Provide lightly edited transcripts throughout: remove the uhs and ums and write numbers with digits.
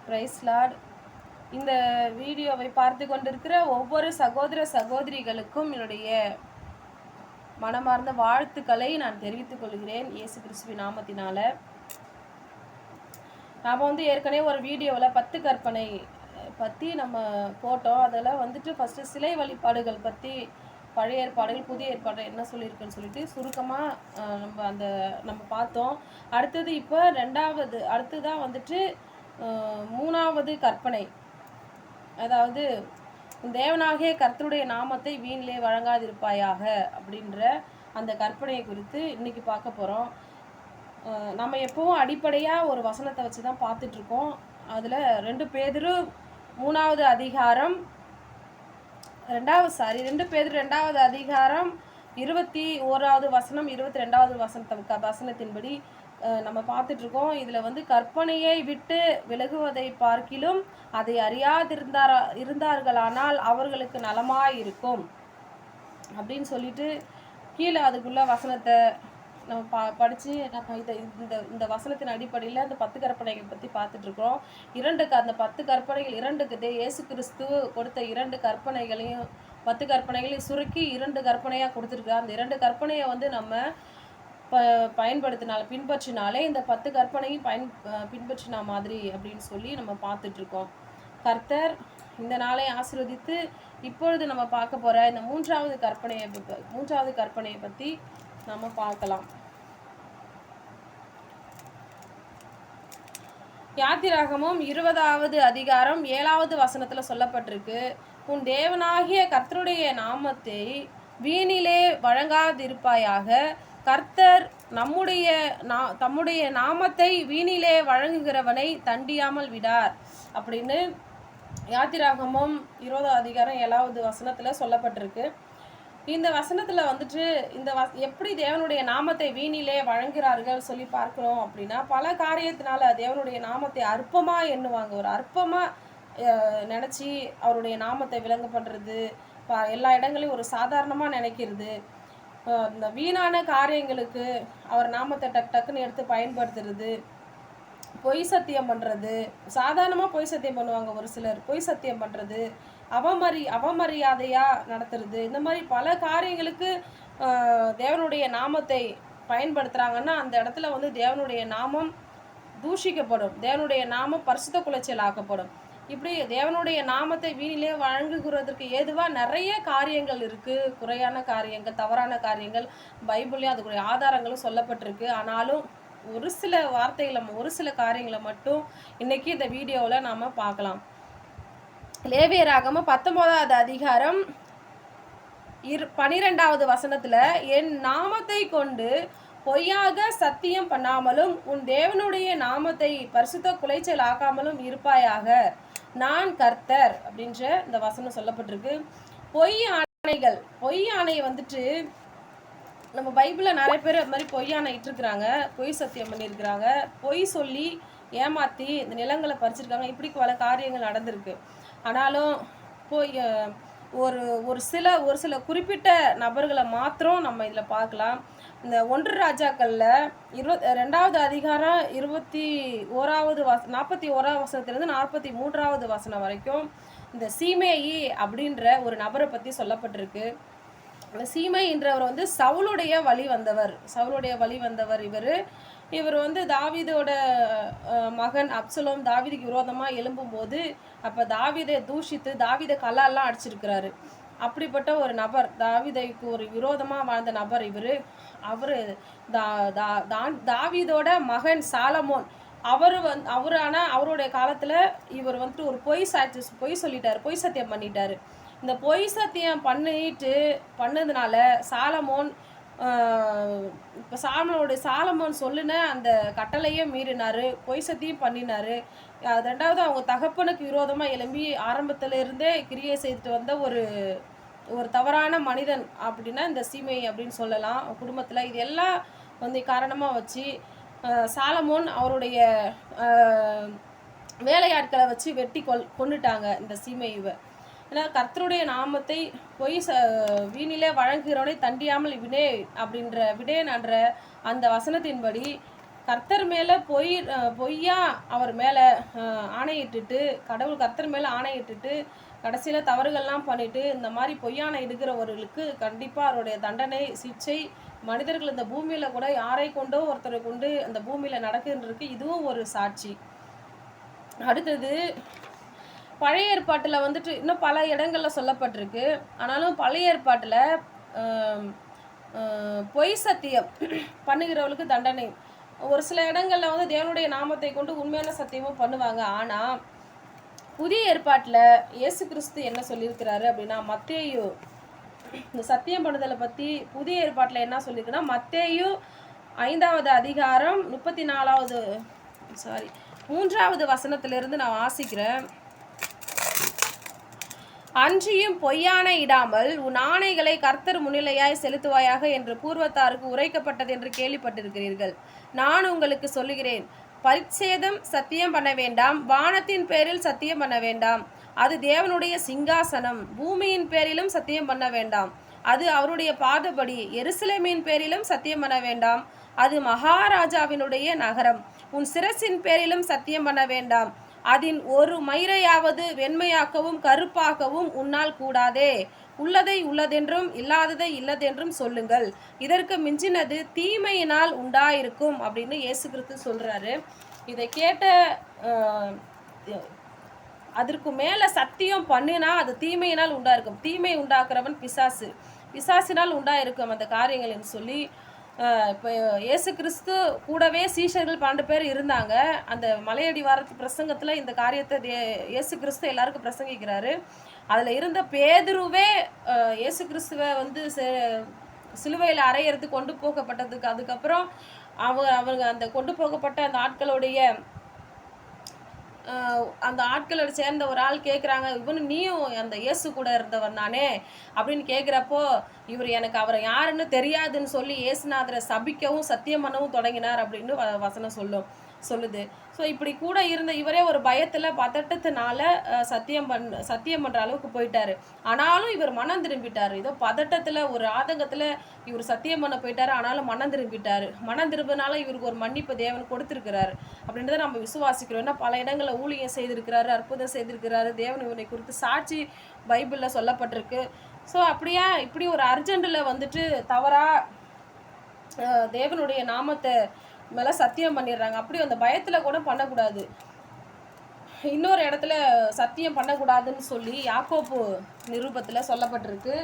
Price Lord. இந்த வீடியோவை பார்த்து கொண்டிருக்கிற ஒவ்வொரு சகோதர சகோதரிகளுக்கும் என்னுடைய மனமார்ந்த வாழ்த்துக்களை நான் தெரிவித்துக் கொள்கிறேன் இயேசு கிறிஸ்துவின் நாமத்தினால. நாம் ஏற்கனவே ஒரு வீடியோவில் 10 கற்பனை பற்றி நம்ம போட்டோம். அதில் ஃபஸ்ட்டு சிலை வழிபாடுகள் பற்றி பழைய ஏற்பாடுகள் புதிய ஏற்பாடு என்ன சொல்லியிருக்குன்னு சொல்லிட்டு சுருக்கமாக நம்ம பார்த்தோம். அடுத்தது இப்போ அடுத்ததான் மூணாவது கற்பனை, அதாவது தேவனாகிய கர்த்தருடைய நாமத்தை வீணிலே வழங்காதிருப்பாயாக அப்படின்ற அந்த கற்பனையை குறித்து இன்னைக்கு பார்க்க போகிறோம். நம்ம எப்பவும் அடிப்படையாக ஒரு வசனத்தை வச்சு தான் பார்த்துட்ருக்கோம். அதில் 2 பேதுரு 3வது அதிகாரம் 2 பேதுரு 2வது அதிகாரம் 21வது வசனம் 22வது வசனத்தின்படி நம்ம பார்த்துட்ருக்கோம். இதில் கற்பனையை விட்டு விலகுவதை பார்க்கிலும் அதை இருந்தார்களானால் அவர்களுக்கு நலமாயிருக்கும் அப்படின்னு சொல்லிட்டு கீழே அதுக்குள்ள வசனத்தை நம்ம படித்து நம்ம இந்த வசனத்தின் அடிப்படையில் அந்த 10 கற்பனைகள் பற்றி பார்த்துட்ருக்குறோம். அந்த 10 கற்பனைகள் இயேசு கிறிஸ்து கொடுத்த 2 கற்பனைகளையும் 10 கற்பனைகளையும் சுருக்கி 2 கற்பனையாக கொடுத்துருக்காரு. அந்த 2 கற்பனையை நம்ம பின்பற்றினாலே இந்த 10 கற்பனையும் பின்பற்றினா மாதிரி அப்படின்னு சொல்லி நம்ம பார்த்துட்ருக்கோம். கர்த்தர் இந்த நாளை ஆசீர்வதித்து இப்பொழுது நம்ம பார்க்க போகிற இந்த மூன்றாவது கற்பனையை பற்றி நம்ம பார்க்கலாம். யாத்திராகமம் 20வது அதிகாரம் 7வது வசனத்தில் சொல்லப்பட்டிருக்கு, உன் தேவனாகிய கர்த்தருடைய நாமத்தை வீணிலே வழங்காதிருப்பாயாக. கர்த்தர் தம்முடைய நாமத்தை வீணிலே வழங்குகிறவனை தண்டியாமல் விடார் அப்படின்னு யாத்திராகமம் 20வது அதிகாரம் 7வது வசனத்தில் சொல்லப்பட்டிருக்கு. இந்த வசனத்தில் எப்படி தேவனுடைய நாமத்தை வீணிலே வழங்குகிறார்கள் சொல்லி பார்க்கிறோம் அப்படின்னா, பல காரியத்தினால தேவனுடைய நாமத்தை அற்பமாக எண்ணுவாங்க. ஒரு அற்பமாக நினச்சி அவருடைய நாமத்தை விளங்க பண்ணுறது, எல்லா இடங்களையும் ஒரு சாதாரணமாக நினைக்கிறது, இந்த வீணான காரியங்களுக்கு அவர் நாமத்தை டக்குன்னு எடுத்து பயன்படுத்துறது, பொய் சத்தியம் பண்ணுறது, சாதாரணமாக பொய் சத்தியம் பண்ணுவாங்க ஒரு சிலர், பொய் சத்தியம் பண்ணுறது, அவமரியாதையாக நடத்துறது, இந்த மாதிரி பல காரியங்களுக்கு தேவனுடைய நாமத்தை பயன்படுத்துகிறாங்கன்னா அந்த இடத்துல தேவனுடைய நாமம் தூஷிக்கப்படும், தேவனுடைய நாமம் பரிசுத்த குலைச்சல் ஆக்கப்படும். இப்படி தேவனுடைய நாமத்தை வீணிலே வழங்குகிறதுக்கு ஏதுவாக நிறைய காரியங்கள் இருக்குது. குறையான காரியங்கள், தவறான காரியங்கள் பைபிள்லேயும் அதுக்குரிய ஆதாரங்களும் சொல்லப்பட்டிருக்கு. ஆனாலும் ஒரு சில காரியங்களை மட்டும் இன்னைக்கு இந்த வீடியோவில் நாம் பார்க்கலாம். லேவியராகமம் 19வது அதிகாரம் 12வது வசனத்தில், என் நாமத்தை கொண்டு பொய்யாக சத்தியம் பண்ணாமலும் உன் தேவனுடைய நாமத்தை பரிசுத்த குலைச்சல் ஆக்காமலும் இருப்பாயாக, நான் கர்த்தர் அப்படின்ற இந்த வசனம் சொல்லப்பட்டிருக்கு. பொய் ஆணையை நம்ம பைபிளில் நிறைய பேர் அது மாதிரி பொய் ஆணை இட்டிருக்கிறாங்க, பொய் சத்தியம் பண்ணியிருக்கிறாங்க, பொய் சொல்லி ஏமாற்றி இந்த நிலங்களை பறிச்சிருக்காங்க. இப்படி பல காரியங்கள் நடந்திருக்கு. ஆனாலும் ஒரு சில குறிப்பிட்ட நபர்களை மாத்திரம் நம்ம இதில் பார்க்கலாம். இந்த 1 ராஜாக்களில் 22வது அதிகாரம் 41வது 41வது வசனத்திலிருந்து 43வது வசனம் வரைக்கும் இந்த சீமேயி அப்படின்ற ஒரு நபரை பற்றி சொல்லப்பட்டிருக்கு. அந்த சீமேயின்றவர் சவுளுடைய வழி வந்தவர். இவர் தாவீதோட மகன் அப்சலோம் தாவீதுக்கு விரோதமாக எழும்பும்போது அப்போ தாவீதை தூஷித்து தாவீதை கல்லாலாம் அடிச்சிருக்கிறாரு. அப்படிப்பட்ட ஒரு நபர், தாவீதைக்கு ஒரு விரோதமாக வாழ்ந்த நபர் இவர். தாவீதோட மகன் சாலமோன் அவருடைய காலத்தில் இவர் ஒரு பொய் சத்தியம் பண்ணிட்டாரு. இந்த பொய் சத்தியம் பண்ணதுனால சாலமோன் இப்போ சாலமோன் சொல்லுன அந்த கட்டளையே மீறினார், பொய் சத்தியம் பண்ணினார். 2வது அவங்க தகப்பனுக்கு விரோதமாக எழும்பி ஆரம்பத்திலிருந்தே கிரியை செய்துட்டு வந்த ஒரு தவறான மனிதன் அப்படின்னா இந்த சீமை அப்படின்னு சொல்லலாம். குடும்பத்தில் இது எல்லாம் காரணமாக வச்சு சாலமோன் அவருடைய வேலையாட்களை வச்சு வெட்டி கொன்னுட்டாங்க இந்த சீமையை. ஏன்னா கர்த்தருடைய நாமத்தை வீணிலே வழங்குகிறவனை தண்டியாமல் விடேன் அப்படின்ற அந்த வசனத்தின்படி கர்த்தர் மேலே பொய்யா அவர் மேலே ஆணையிட்டுட்டு, கடவுள் கர்த்தர் மேலே ஆணையிட்டுட்டு கடைசியில் தவறுகள்லாம் பண்ணிட்டு இந்த மாதிரி பொய்யான எடுக்கிறவர்களுக்கு கண்டிப்பாக அவருடைய தண்டனை சிக்ஷை மனிதர்கள் இந்த பூமியில் கூட யாரை கொண்டோ ஒருத்தரை கொண்டு அந்த பூமியில் நடக்குதுன்றதுக்கு இதுவும் ஒரு சாட்சி. அடுத்தது பழைய ஏற்பாட்டில் வந்துட்டு இன்னும் பல இடங்களில் சொல்லப்பட்டிருக்கு. ஆனாலும் பழைய ஏற்பாட்டில் பொய் சத்தியம் பண்ணுகிறவளுக்கு தண்டனை. ஒரு சில இடங்களில் வந்து தேவனுடைய நாமத்தை கொண்டு உண்மையான சத்தியமும் பண்ணுவாங்க. ஆனால் புதிய ஏற்பாட்டில் இயேசு கிறிஸ்து என்ன சொல்லியிருக்கிறாரு அப்படின்னா, மத்தேயு இந்த சத்தியம் பண்ணுதலை பற்றி புதிய ஏற்பாட்டில் என்ன சொல்லியிருக்குன்னா, மத்தேயு 5வது அதிகாரம் 3வது வசனத்திலிருந்து நான் வாசிக்கிறேன். அன்றியும் பொய்யானை இடாமல் உன் ஆணைகளை கர்த்தர் முன்னிலையாய் செலுத்துவாயாக என்று பூர்வத்தாருக்கு உரைக்கப்பட்டது என்று கேள்விப்பட்டிருக்கிறீர்கள். நான் உங்களுக்கு சொல்லுகிறேன், பரிச்சேதம் சத்தியம் பண்ண வேண்டாம், வானத்தின் பேரில் சத்தியம் பண்ண வேண்டாம், அது தேவனுடைய சிங்காசனம். பூமியின் பேரிலும் சத்தியம் பண்ண வேண்டாம், அது அவருடைய பாதபடி. எருசலேமின் பேரிலும் சத்தியம் பண்ண வேண்டாம், அது மகாராஜாவினுடைய நகரம். உன் சிரசின் பேரிலும் சத்தியம் பண்ண வேண்டாம், அதின் ஒரு மயிரையாவது வெண்மையாக்கவும் கருப்பாகவும் உன்னால் கூடாதே. உள்ளதை உள்ளதென்றும் இல்லாததை இல்லதென்றும் சொல்லுங்கள், இதற்கு மிஞ்சினது தீமையினால் உண்டாயிருக்கும் அப்படின்னு இயேசு கிறிஸ்து சொல்கிறாரு. இதை கேட்ட அதற்கு மேலே சத்தியம் பண்ணினா அது தீமையினால் உண்டாயிருக்கும். தீமை உண்டாக்குறவன் பிசாசு, பிசாசினால் உண்டாயிருக்கும் அந்த காரியங்கள்னு சொல்லி இப்போ இயேசு கிறிஸ்து கூடவே சீஷர்கள் 12 பேர் இருந்தாங்க. அந்த மலையடி வாரத்து பிரசங்கத்தில் இந்த காரியத்தை இயேசு கிறிஸ்து எல்லாருக்கும் பிரசங்கிக்கிறாரு. அதில் இருந்த பேதுருவே இயேசு கிறிஸ்துவை வந்து சிலுவையில் அறையிறதுக்கு கொண்டு போகப்பட்டதுக்கு அதுக்கப்புறம் அவங்க அந்த கொண்டு போகப்பட்ட அந்த ஆட்களோட சேர்ந்த ஒரு ஆள் கேட்குறாங்க, இவனு நீயும் அந்த இயேசு கூட இருந்தவன் தானே அப்படின்னு கேட்குறப்போ, இவர் எனக்கு அவரை யாருன்னு தெரியாதுன்னு சொல்லி இயேசுநாதரை சபிக்கவும் சத்தியம் பண்ணவும் தொடங்கினார் அப்படின்னு வசனம் சொல்லுது. ஸோ இப்படி கூட இருந்த இவரே ஒரு பயத்தில் பதட்டத்தினால சத்தியம் பண்ணுற அளவுக்கு போயிட்டாரு. ஆனாலும் இவர் மனம் திரும்பிட்டார். ஏதோ பதட்டத்தில் ஒரு ஆதங்கத்தில் இவர் சத்தியம் பண்ண போயிட்டாரு. ஆனாலும் மனம் திரும்பிட்டார். மனம் திரும்பினால இவருக்கு ஒரு மன்னிப்பு தேவன் கொடுத்துருக்கிறாரு அப்படின்றத நம்ம விசுவாசிக்கிறோம். ஏன்னா பல இடங்களில் ஊழியம் செய்திருக்கிறாரு, அற்புதம் செய்திருக்கிறாரு. தேவன் இவனை குறித்து சாட்சி பைபிளில் சொல்லப்பட்டிருக்கு. ஸோ அப்படியா இப்படி ஒரு அர்ஜென்ட்டில் வந்துட்டு தவறாக தேவனுடைய நாமத்தை மேலே சத்தியம் பண்ணிடுறாங்க. அப்படி அந்த பயத்தில் கூட பண்ணக்கூடாது. இன்னொரு இடத்துல சத்தியம் பண்ணக்கூடாதுன்னு சொல்லி யாக்கோப்பு நிருபத்தில் சொல்லப்பட்டிருக்கு.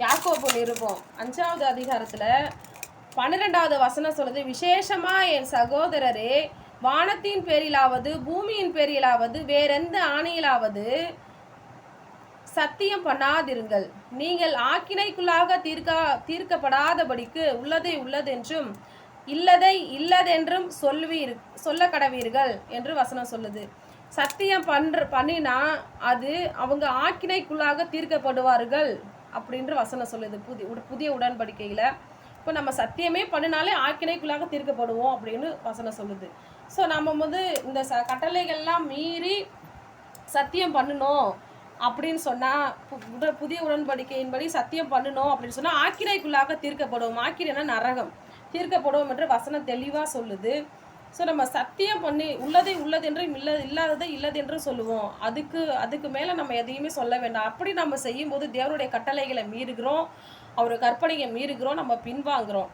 யாக்கோப்பு நிருபம் 5வது அதிகாரத்தில் 12வது வசனம் சொல்லுது, விசேஷமாக என் சகோதரரே, வானத்தின் பேரிலாவது பூமியின் பேரிலாவது வேறெந்த ஆணையிலாவது சத்தியம் பண்ணாதிருங்கள். நீங்கள் ஆக்கினைக்குள்ளாக தீர்க்கப்படாதபடிக்கு உள்ளதை உள்ளதென்றும் இல்லதை இல்லதென்றும் சொல்ல கடவீர்கள் என்று வசனம் சொல்லுது. சத்தியம் பண்ணினா அது அவங்க ஆக்கினைக்குள்ளாக தீர்க்கப்படுவார்கள் அப்படின்ற வசனம் சொல்லுது புதிய உடன்படிக்கையில். இப்போ நம்ம சத்தியமே பண்ணினாலே ஆக்கினைக்குள்ளாக தீர்க்கப்படுவோம் அப்படின்னு வசனம் சொல்லுது. ஸோ நம்ம வந்து இந்த கட்டளைகள்லாம் மீறி சத்தியம் பண்ணணும் அப்படின்னு சொன்னால், புதிய உடன்படிக்கையின்படி சத்தியம் பண்ணணும் அப்படின்னு சொன்னால் ஆக்கினைக்குள்ளாக தீர்க்கப்படுவோம். ஆக்கினைனா நரகம் தீர்க்கப்படுவோம் என்று வசனம் தெளிவாக சொல்லுது. ஸோ நம்ம சத்தியம் பண்ணி உள்ளதை உள்ளதென்றும் இல்லாததை இல்லதென்றும் சொல்லுவோம். அதுக்கு மேலே நம்ம எதையுமே சொல்ல வேண்டாம். அப்படி நம்ம செய்யும்போது தேவனுடைய கட்டளைகளை மீறுகிறோம், அவர் கற்பனையை மீறுகிறோம், நம்ம பின்வாங்குகிறோம்.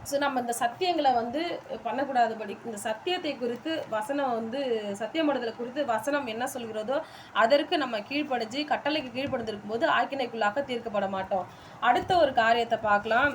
ஸோ நம்ம இந்த சத்தியங்களை வந்து பண்ணக்கூடாதபடி இந்த சத்தியத்தை குறித்து வசனம் வந்து சத்தியமடுதலை குறித்து வசனம் என்ன சொல்கிறதோ அதற்கு நம்ம கீழ்ப்படிஞ்சு கட்டளைக்கு கீழ்ப்படுத்திருக்கும் போது ஆக்கினைக்குள்ளாக தீர்க்கப்பட மாட்டோம். அடுத்த ஒரு காரியத்தை பார்க்கலாம்.